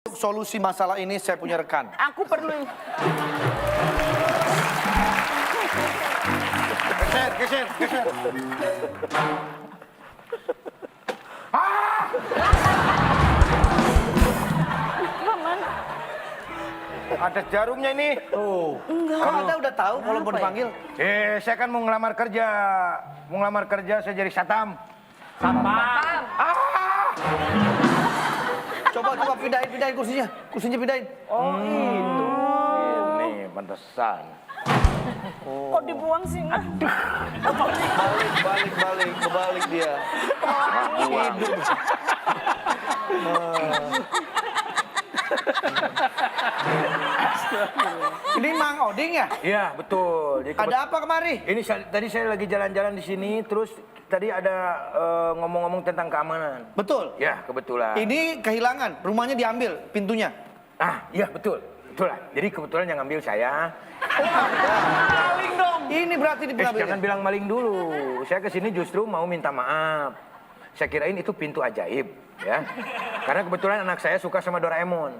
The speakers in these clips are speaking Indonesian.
Untuk solusi masalah ini saya punya rekan. Aku perlu. Geser. Ada jarumnya ini. Kok Anda udah tahu kalau mau dipanggil? Saya kan mau ngelamar kerja. Mau ngelamar kerja saya jadi satam. Coba pindahin kursinya. Kursinya pindahin. Oh itu. Ini pantesan. Kok dibuang sih? Balik dia. Hidup. Ini Mang Oding ya? Iya, betul. Jadi Ada apa kemari? Ini tadi saya lagi jalan-jalan di sini, terus tadi ada ngomong-ngomong tentang keamanan. Betul. Ya, kebetulan. Ini kehilangan, rumahnya diambil, pintunya. Iya betul. Betul lah. Jadi kebetulan yang ngambil saya. Maling dong. Ini berarti Jangan diambil. bilang maling dulu. Saya kesini justru mau minta maaf. Saya kirain itu pintu ajaib, ya. Karena kebetulan anak saya suka sama Doraemon.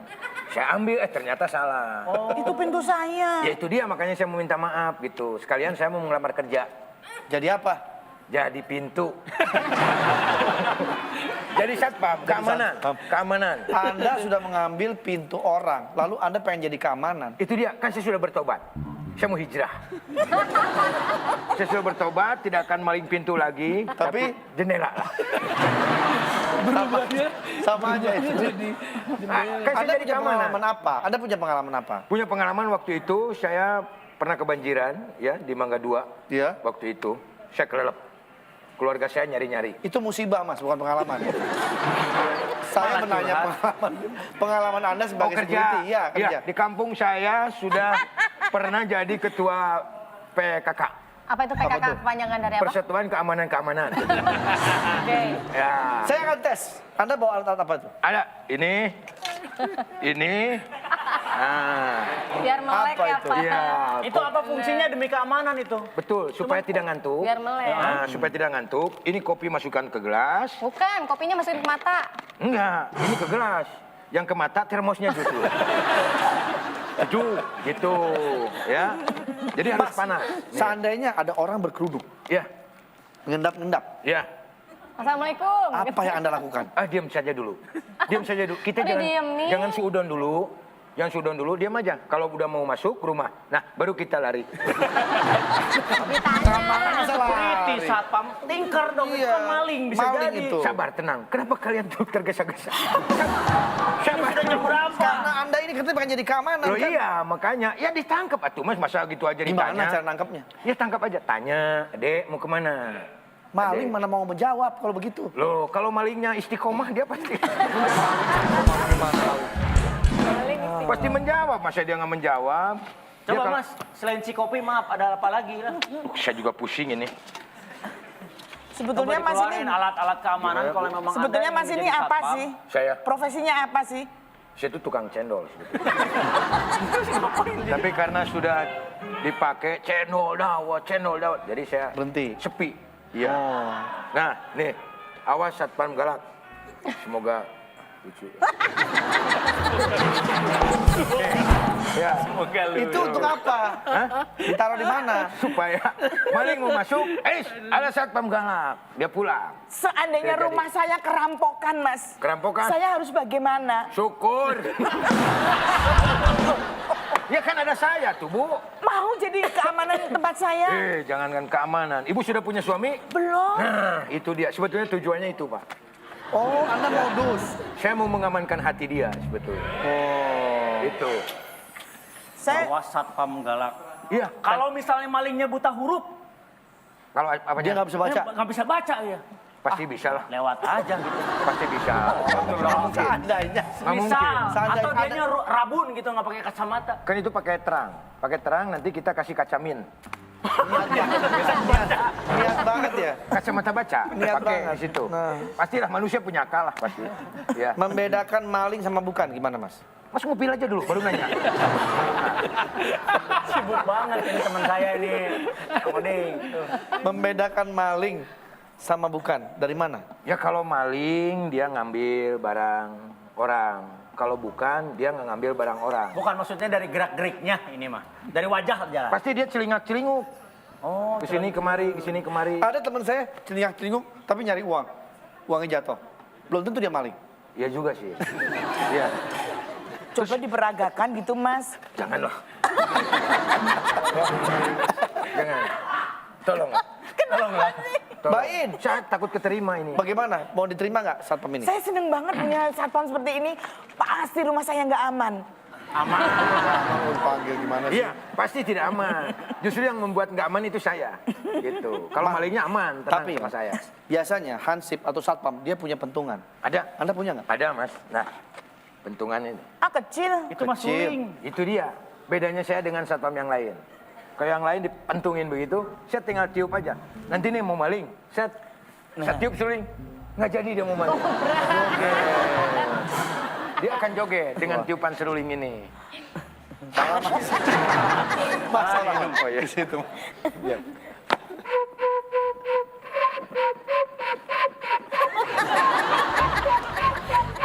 Saya ambil, ternyata salah. Itu pintu saya. Ya itu dia, makanya saya mau minta maaf gitu. Sekalian saya mau melamar kerja. Jadi apa? Jadi pintu. Jadi satpam, keamanan. Keamanan. Anda sudah mengambil pintu orang, lalu Anda pengen jadi keamanan. Itu dia, kan saya sudah bertobat. Saya mau hijrah. Saya sudah bertobat, tidak akan maling pintu lagi, tapi jendela lah. Sama aja itu. Kan saya Anda jadi punya keamanan. pengalaman apa? Anda punya pengalaman apa? Punya pengalaman waktu itu, saya pernah kebanjiran ya di Mangga 2. Iya. Waktu itu, saya kelelep. Keluarga saya nyari-nyari. Itu musibah Mas, bukan pengalaman. Saya menanya pengalaman Anda sebagai security. Iya, kerja. Ya, di kampung saya sudah pernah jadi ketua PKK. Apa itu PKK kepanjangan dari apa? Persatuan Keamanan-Keamanan. Oke. Ya. Saya akan tes. Anda bawa alat-alat apa itu? Ada ini. Nah, Biar melek Apa ya itu? Pak. iya. Itu apa fungsinya demi keamanan itu? Betul, supaya tidak ngantuk. Biar melek. Nah, supaya tidak ngantuk, ini kopi masukkan ke gelas. Bukan, kopinya masukin ke mata. Enggak, ini ke gelas. Yang ke mata termosnya justru. Sejuk, gitu. Ya. Jadi harus panas. Nih. Seandainya ada orang berkerudung, Ya, ngendap-ngendap, ya. Assalamualaikum. apa yang Anda lakukan? Diam saja dulu. Diam saja dulu. Kita Kok didiemin? jangan suudon dulu. Jangan suudon dulu, diam aja. Kalau udah mau masuk rumah, nah baru kita lari. Ditanya. Security, satpam, tinker dong, itu Iya, kan maling, bisa maling jadi. itu. Sabar, tenang. Kenapa kalian tuh tergesa-gesa? Sabar. Sudah jam berapa? Karena Anda ini katanya pengen jadi keamanan Loh kan? iya, makanya ya ditangkap atuh Mas, masa gitu aja Gimana ditanya. cara nangkapnya? Ya tangkap aja, tanya, "Dek, mau kemana?" Maling Adek. mana mau menjawab kalau begitu? Loh, kalau malingnya istiqomah dia pasti pasti menjawab. Masa dia nggak menjawab? Coba Ya, Mas, selain si kopi maaf ada apa lagi lah? Saya juga pusing ini. Sebetulnya Coba Mas ini, dikeluarin alat-alat keamanan kalau memang sebetulnya Anda Mas ingin ini jadi apa satpam. sih? Saya Profesinya apa sih? tuh tukang cendol sebetulnya. Tapi karena sudah dipakai cendol dawet, jadi saya Berhenti. sepi. Iya. Oh. Nah, nih, awas satpam galak. Semoga lucu. Ya, Semoga lu. Itu untuk apa? hah? Ditaruh di mana? Supaya maling mau masuk, ada satpam galak, dia pulang. Seandainya Jadi. rumah saya kerampokan, Mas. Kerampokan? Saya harus bagaimana? Syukur. Ya kan ada saya tuh, Bu. Mau jadi keamanan tempat saya? Jangankan keamanan. Ibu sudah punya suami? Belum. Nah, itu dia. Sebetulnya tujuannya itu, Pak. Oh, Anda modus. Saya mau mengamankan hati dia sebetulnya. Oh. Itu. Saya Awas satpam galak. Iya. Kalau misalnya malingnya buta huruf, Kalau apa Dia nggak bisa baca. nggak bisa baca ya. pasti bisa lah. Lewat aja gitu. Pasti bisa. Seandainya. Nggak mungkin. Misal, Seandainya atau dianya rabun gitu nggak pakai kacamata. Kan itu pakai terang. Pakai terang nanti kita kasih kacamin. Niat banget ya. Kacamata baca. Niat Pakai banget. di situ. Nah. Pastilah manusia punya akal lah pasti. Ya. Membedakan maling sama bukan gimana, Mas? Mas mobil aja dulu baru nanya. Sibuk banget ini teman saya ini. Oding. Membedakan maling sama bukan dari mana? Ya kalau maling dia ngambil barang orang. Kalau bukan, dia nggak ngambil barang orang. Bukan maksudnya dari gerak-geriknya ini mah. Dari wajah aja. Pasti dia celingak-celinguk. Oh, Kesini kemari, kesini kemari. Ada teman saya celingak-celinguk tapi nyari uang. Uangnya jatuh. Belum tentu dia maling. Iya juga sih. Iya. Coba diperagakan gitu, Mas. Janganlah. Jangan. Tolong. tolonglah. Tolong. Bain. Saya takut keterima ini. Bagaimana? Mau diterima nggak satpam ini? Saya seneng banget punya satpam seperti ini. Pasti rumah saya nggak aman. Aman. Mau dipanggil gimana sih? Iya, pasti tidak aman. Justru yang membuat nggak aman itu saya. Gitu. Kalau malingnya aman, tenang Tapi sama saya. biasanya hansip atau satpam dia punya pentungan. Ada. Anda punya nggak? Ada, Mas. Nah, pentungan ini. Ah, kecil. Itu mah Kecil. suling. Itu dia. Bedanya saya dengan satpam yang lain. Kalau yang lain dipentungin begitu, saya tinggal tiup aja. Nanti nih mau maling, saya tiup suling. Nggak jadi dia mau maling. Dia akan joget dengan tiupan seruling ini. Masalah. Oh ya, situ. Ya.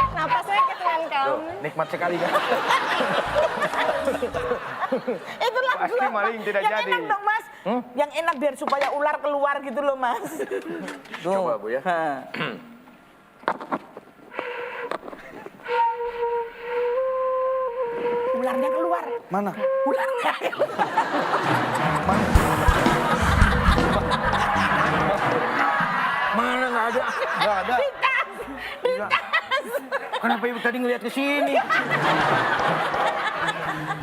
Napasnya ketuan kamu. Loh, nikmat sekali kan? Itu lagu Pasti apa? maling tidak yang jadi. enak dong, Mas. Yang enak biar supaya ular keluar gitu loh, Mas. Coba, Bu ya. Ha. Ularnya keluar. Mana? Ularnya. Mana nggak ada? Nggak ada. Kenapa ibu tadi ngeliat ke sini?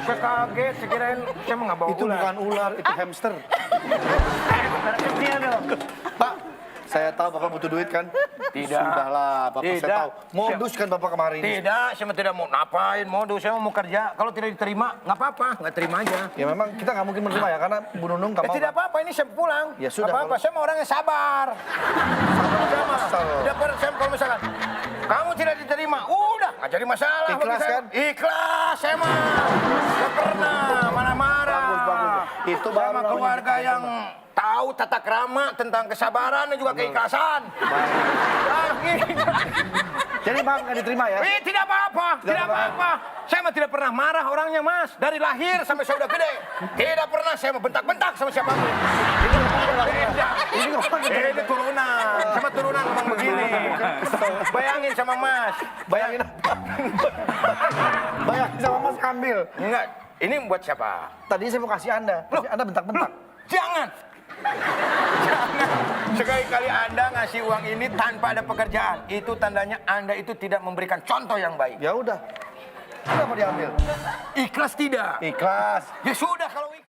Saya kaget, saya kirain saya mau nggak bawa Itu ular. bukan ular, itu hamster. Kecil dong. Pak, saya tahu Bapak butuh duit kan? Tidak. Sudahlah, Bapak Tidak. saya tahu. Modus kan Bapak kemarin ini. Tidak, saya mah tidak mau ngapain, modus, saya mau kerja. Kalau tidak diterima, nggak apa-apa, nggak terima aja. Ya memang kita nggak mungkin menerima ya, karena Bu Nunung nggak mau. Tidak apa-apa, ini saya pulang. Ya sudah, Nggak apa-apa, kalau- saya mau orang yang sabar. Kesal. Tidak pernah, saya kalau misalkan kamu tidak diterima, udah, nggak jadi masalah. bagi Ikhlas saya. kan? Ikhlas, saya mah. Nggak pernah, marah-marah. Bagus, bagus. Itu Saya baru mah namanya keluarga kita yang tahu tata krama tentang kesabaran dan juga keikhlasan. Ah, gitu. Jadi maaf nggak diterima ya? Tidak apa-apa, tidak apa-apa. Saya mah tidak pernah marah orangnya, Mas. Dari lahir sampai saya udah gede. Tidak pernah saya mau bentak-bentak sama siapapun. Ini turunan. Sama turunan memang begini. Bayangin sama Mas. Bayangin apa? Bayangin sama Mas Kambil. Enggak, ini buat siapa? Tadi saya mau kasih Anda, tapi Anda bentak-bentak. Jangan. Jangan. Sekali-kali Anda ngasih uang ini tanpa ada pekerjaan. Itu tandanya Anda itu tidak memberikan contoh yang baik. Ya udah. Kenapa diambil? Ikhlas tidak? Ikhlas. Ya sudah kalau